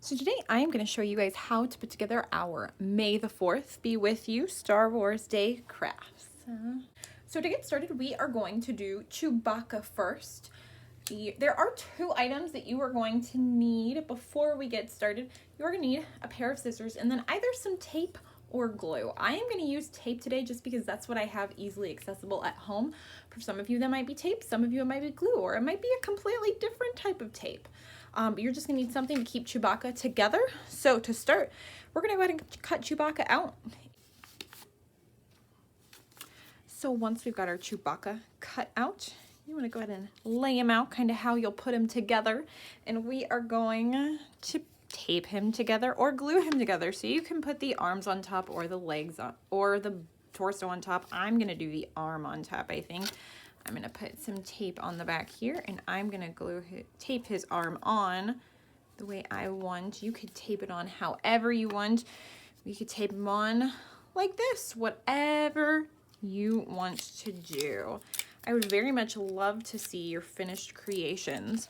So today I am going to show you guys how to put together our May the 4th Be With You Star Wars Day crafts. So to get started, we are going to do Chewbacca first. There are two items that you are going to need before we get started. You are going to need a pair of scissors and then either some tape or glue. I am going to use tape today just because that's what I have easily accessible at home. For some of you that might be tape, some of you it might be glue, or it might be a completely different type of tape. But you're just gonna need something to keep Chewbacca together. So to start, we're gonna go ahead and cut Chewbacca out. So once we've got our Chewbacca cut out, you wanna go ahead and lay him out, kind of how you'll put him together. And we are going to tape him together or glue him together. So you can put the arms on top or the legs on, or the torso on top. I'm gonna do the arm on top, I think. I'm gonna put some tape on the back here and I'm gonna tape his arm on the way I want. You could tape it on however you want. We could tape him on like this, whatever you want to do. I would very much love to see your finished creations.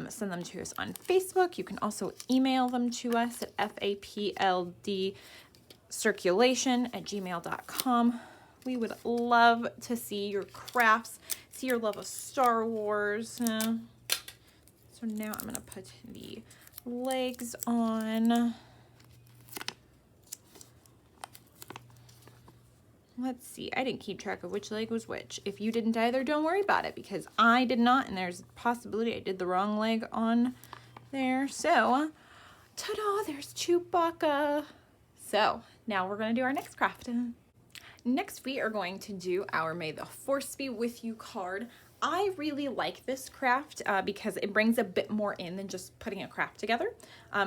Send them to us on Facebook. You can also email them to us at fapldcirculation@gmail.com. We would love to see your crafts, see your love of Star Wars. So now I'm going to put the legs on. Let's see, I didn't keep track of which leg was which. If you didn't either, don't worry about it because I did not, and there's a possibility I did the wrong leg on there. So, ta-da, there's Chewbacca. So, now we're going to do our next craft. Next, we are going to do our May the Force Be With You card. I really like this craft because it brings a bit more in than just putting a craft together.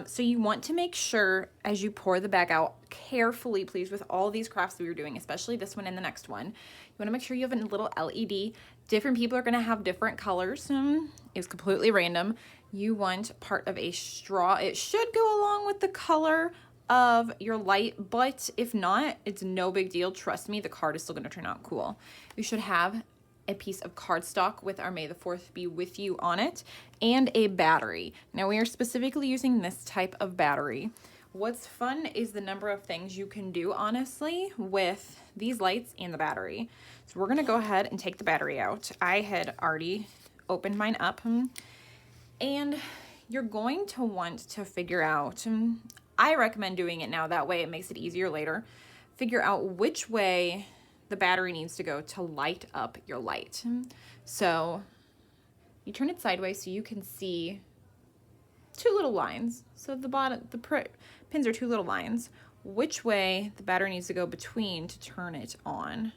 So you want to make sure as you pour the bag out carefully, please, with all these crafts that we were doing, especially this one and the next one. You want to make sure you have a little LED. Different people are going to have different colors. It's completely random. You want part of a straw. It should go along with the color of your light, but if not, it's no big deal. Trust me, the card is still going to turn out cool. You should have a piece of cardstock with our May the 4th Be With You on it and a battery. Now we are specifically using this type of battery. What's fun is the number of things you can do, honestly, with these lights and the battery. So we're going to go ahead and take the battery out. I had already opened mine up, and you're going to want to figure out, I recommend doing it now, that way it makes it easier later. Figure out which way the battery needs to go to light up your light. So you turn it sideways so you can see two little lines. So the bottom, the pins are two little lines. Which way the battery needs to go between to turn it on.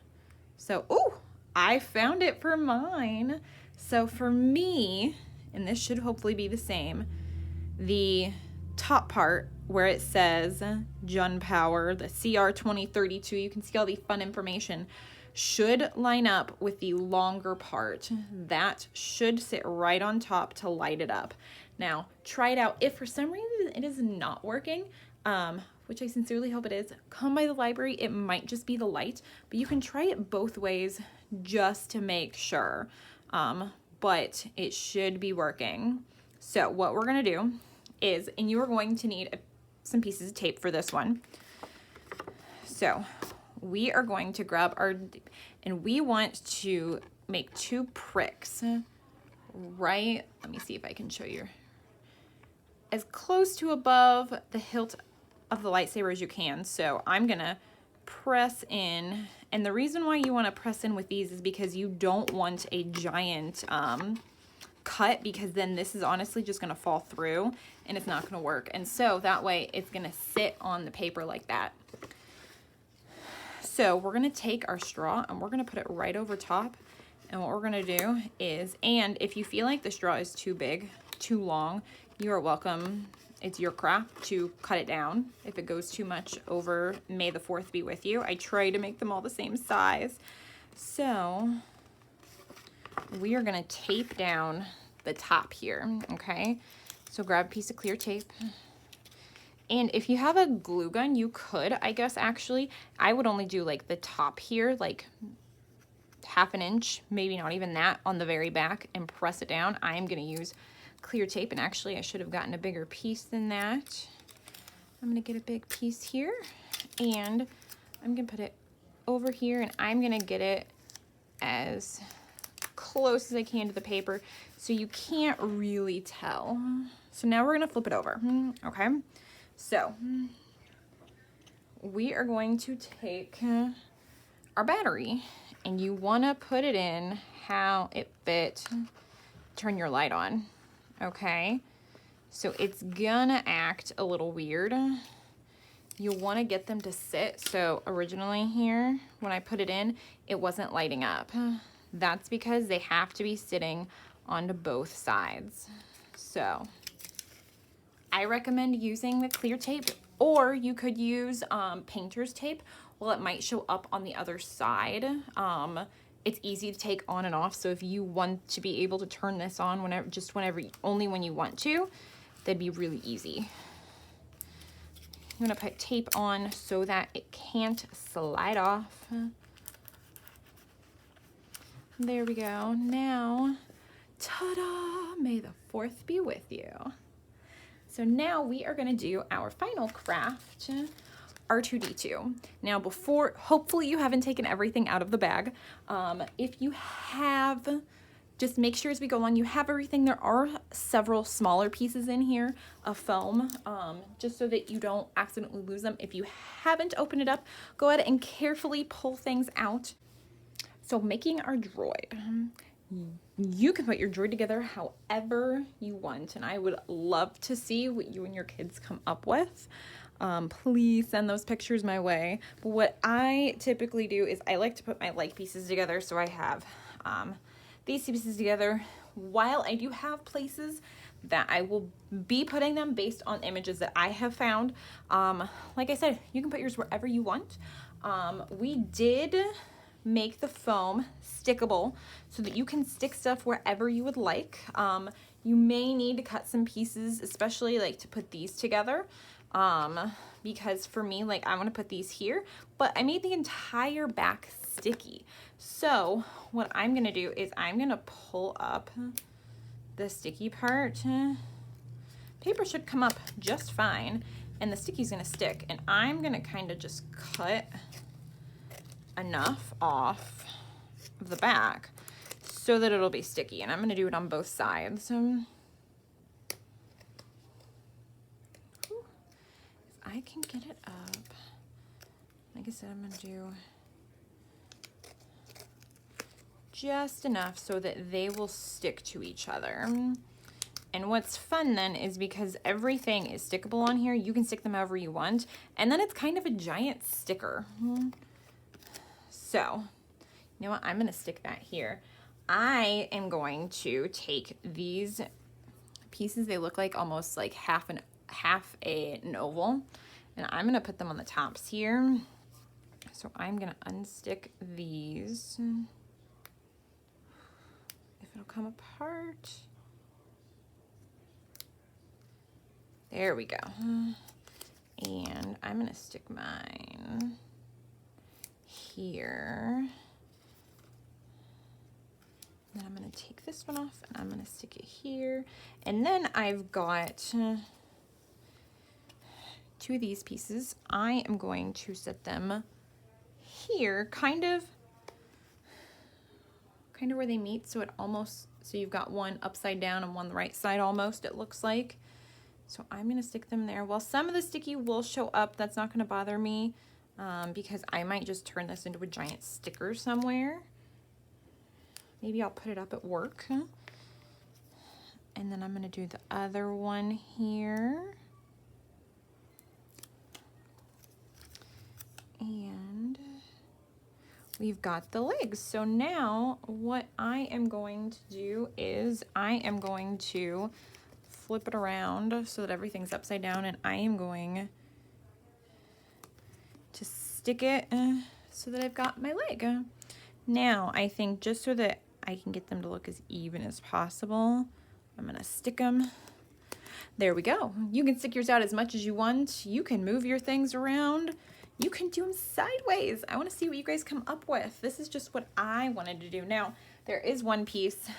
So, oh, I found it for mine. So for me, and this should hopefully be the same, the top part where it says Jun Power, the CR2032, you can see all the fun information, should line up with the longer part. That should sit right on top to light it up. Now, try it out. If for some reason it is not working, which I sincerely hope it is, come by the library. It might just be the light, but you can try it both ways just to make sure. But it should be working. So what we're gonna do is, and you are going to need some pieces of tape for this one. So we are going to grab and we want to make two pricks right, let me see if I can show you, as close to above the hilt of the lightsaber as you can. So I'm gonna press in, and the reason why you want to press in with these is because you don't want a giant cut, because then this is honestly just going to fall through and it's not going to work. And so that way it's going to sit on the paper like that. So we're going to take our straw and we're going to put it right over top. And what we're going to do is, and if you feel like the straw is too big, too long, you are welcome, it's your craft, to cut it down if it goes too much over May the 4th Be With You. I try to make them all the same size. So we are going to tape down the top here, okay? So grab a piece of clear tape. And if you have a glue gun, you could, I guess, actually. I would only do like the top here, like half an inch, maybe not even that, on the very back, and press it down. I am going to use clear tape, and actually I should have gotten a bigger piece than that. I'm gonna get a big piece here, and I'm gonna put it over here, and I'm gonna get it as close as I can to the paper so you can't really tell. So now we're gonna flip it over, okay? So we are going to take our battery, and you wanna put it in how it fit. Turn your light on, okay? So it's gonna act a little weird. You'll wanna get them to sit. So originally here, when I put it in, it wasn't lighting up. That's because they have to be sitting onto both sides. So I recommend using the clear tape, or you could use painter's tape. Well, it might show up on the other side. It's easy to take on and off. So if you want to be able to turn this on whenever, only when you want to, that'd be really easy. I'm gonna put tape on so that it can't slide off. There we go. Now, ta-da! May the 4th be with you. So now we are gonna do our final craft, R2-D2. Now before, hopefully you haven't taken everything out of the bag. If you have, just make sure as we go along you have everything. There are several smaller pieces in here of foam, just so that you don't accidentally lose them. If you haven't opened it up, go ahead and carefully pull things out. So making our droid. You can put your droid together however you want, and I would love to see what you and your kids come up with. Please send those pictures my way. But what I typically do is I like to put my like pieces together, so I have these pieces together. While I do have places that I will be putting them based on images that I have found, like I said, you can put yours wherever you want. We did make the foam stickable so that you can stick stuff wherever you would like. You may need to cut some pieces, especially like to put these together, because for me, like I want to put these here, but I made the entire back sticky. So what I'm gonna do is I'm gonna pull up the sticky part. Paper should come up just fine, and the sticky's gonna stick, and I'm gonna kind of just cut enough off of the back so that it'll be sticky, and I'm gonna do it on both sides. If I can get it up, like I said, I'm gonna do just enough so that they will stick to each other. And what's fun then is because everything is stickable on here, you can stick them however you want, and then it's kind of a giant sticker. So, you know what? I'm gonna stick that here. I am going to take these pieces, they look like almost like half an oval, and I'm gonna put them on the tops here. So I'm gonna unstick these. If it'll come apart. There we go. And I'm gonna stick mine here. Then I'm gonna take this one off and I'm gonna stick it here. And then I've got 2 of these pieces. I am going to set them here, kind of where they meet, so so you've got one upside down and one the right side almost, it looks like. So I'm gonna stick them there. While some of the sticky will show up, that's not gonna bother me, because I might just turn this into a giant sticker somewhere. Maybe I'll put it up at work. And then I'm gonna do the other one here. And we've got the legs. So now what I am going to do is I am going to flip it around so that everything's upside down, and I am going to stick it so that I've got my leg. Now I think just so that I can get them to look as even as possible, I'm gonna stick them. There we go. You can stick yours out as much as you want. You can move your things around. You can do them sideways. I want to see what you guys come up with. This is just what I wanted to do. Now, there is one piece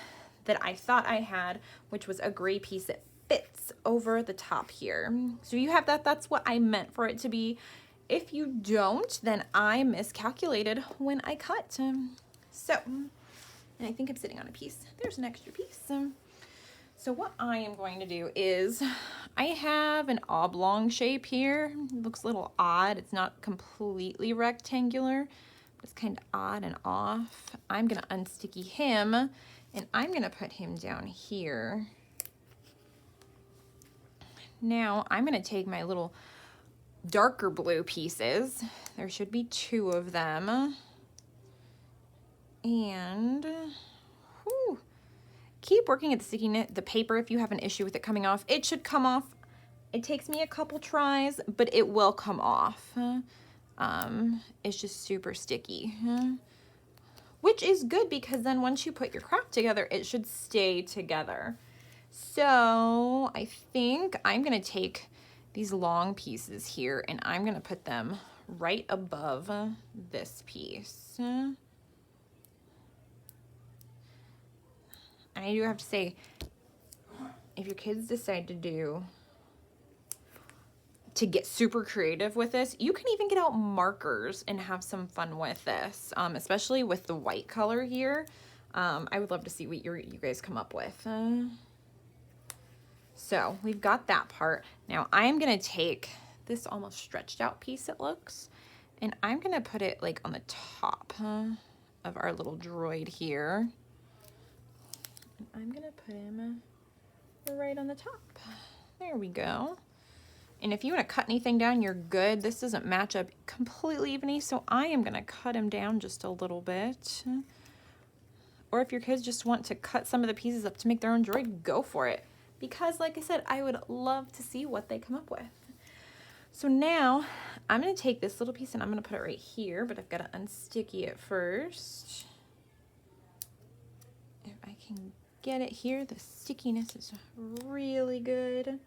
that I thought I had, which was a gray piece that fits over the top here. So you have that, that's what I meant for it to be. If you don't, then I miscalculated when I cut. So, and I think I'm sitting on a piece. There's an extra piece. So what I am going to do is, I have an oblong shape here. It looks a little odd. It's not completely rectangular. It's kind of odd and off. I'm gonna unsticky him, and I'm gonna put him down here. Now I'm gonna take my little darker blue pieces. There should be 2 of them. And whew, keep working at the sticking the paper if you have an issue with it coming off. It should come off. It takes me a couple tries, but it will come off. It's just super sticky, which is good because then once you put your craft together, it should stay together. So I think I'm gonna take these long pieces here and I'm gonna put them right above this piece. And I do have to say, if your kids decide to get super creative with this, you can even get out markers and have some fun with this, especially with the white color here. I would love to see what you guys come up with. So we've got that part. Now I'm gonna take this almost stretched out piece, it looks, and I'm gonna put it like on the top of our little droid here. And I'm gonna put him right on the top. There we go. And if you want to cut anything down, you're good. This doesn't match up completely evenly, so I am going to cut him down just a little bit. Or if your kids just want to cut some of the pieces up to make their own droid, go for it. Because like I said, I would love to see what they come up with. So now I'm going to take this little piece and I'm going to put it right here, but I've got to unsticky it first. If I can get it here, the stickiness is really good.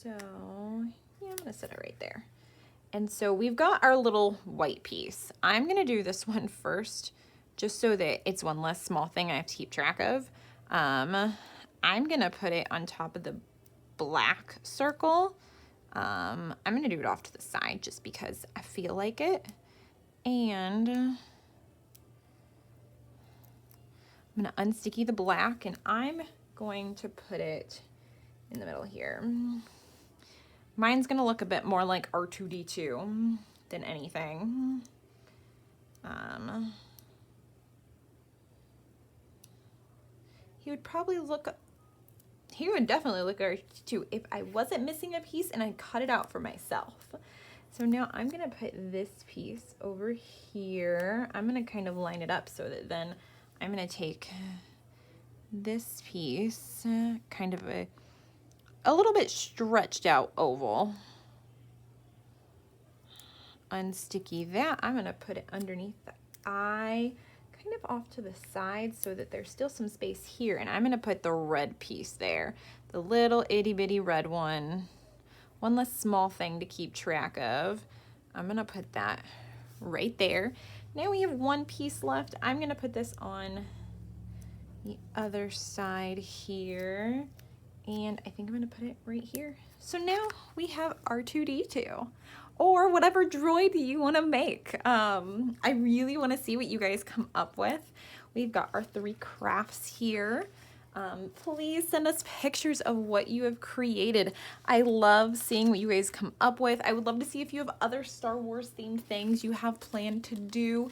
So yeah, I'm gonna set it right there. And so we've got our little white piece. I'm gonna do this one first, just so that it's one less small thing I have to keep track of. I'm gonna put it on top of the black circle. I'm gonna do it off to the side just because I feel like it. And I'm gonna unsticky the black and I'm going to put it in the middle here. Mine's gonna look a bit more like R2-D2 than anything. He would definitely look like R2-D2 if I wasn't missing a piece and I cut it out for myself. So now I'm gonna put this piece over here. I'm gonna kind of line it up so that then I'm gonna take this piece, kind of a little bit stretched out oval. Unsticky that. I'm gonna put it underneath the eye, kind of off to the side so that there's still some space here. And I'm gonna put the red piece there, the little itty bitty red one. One less small thing to keep track of. I'm gonna put that right there. Now we have one piece left. I'm gonna put this on the other side here. And I think I'm gonna put it right here. So now we have R2-D2 or whatever droid you wanna make. I really wanna see what you guys come up with. We've got our 3 crafts here. Please send us pictures of what you have created. I love seeing what you guys come up with. I would love to see if you have other Star Wars themed things you have planned to do,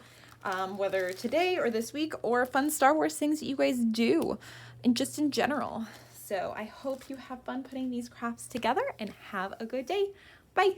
whether today or this week, or fun Star Wars things that you guys do, and just in general. So I hope you have fun putting these crafts together and have a good day. Bye.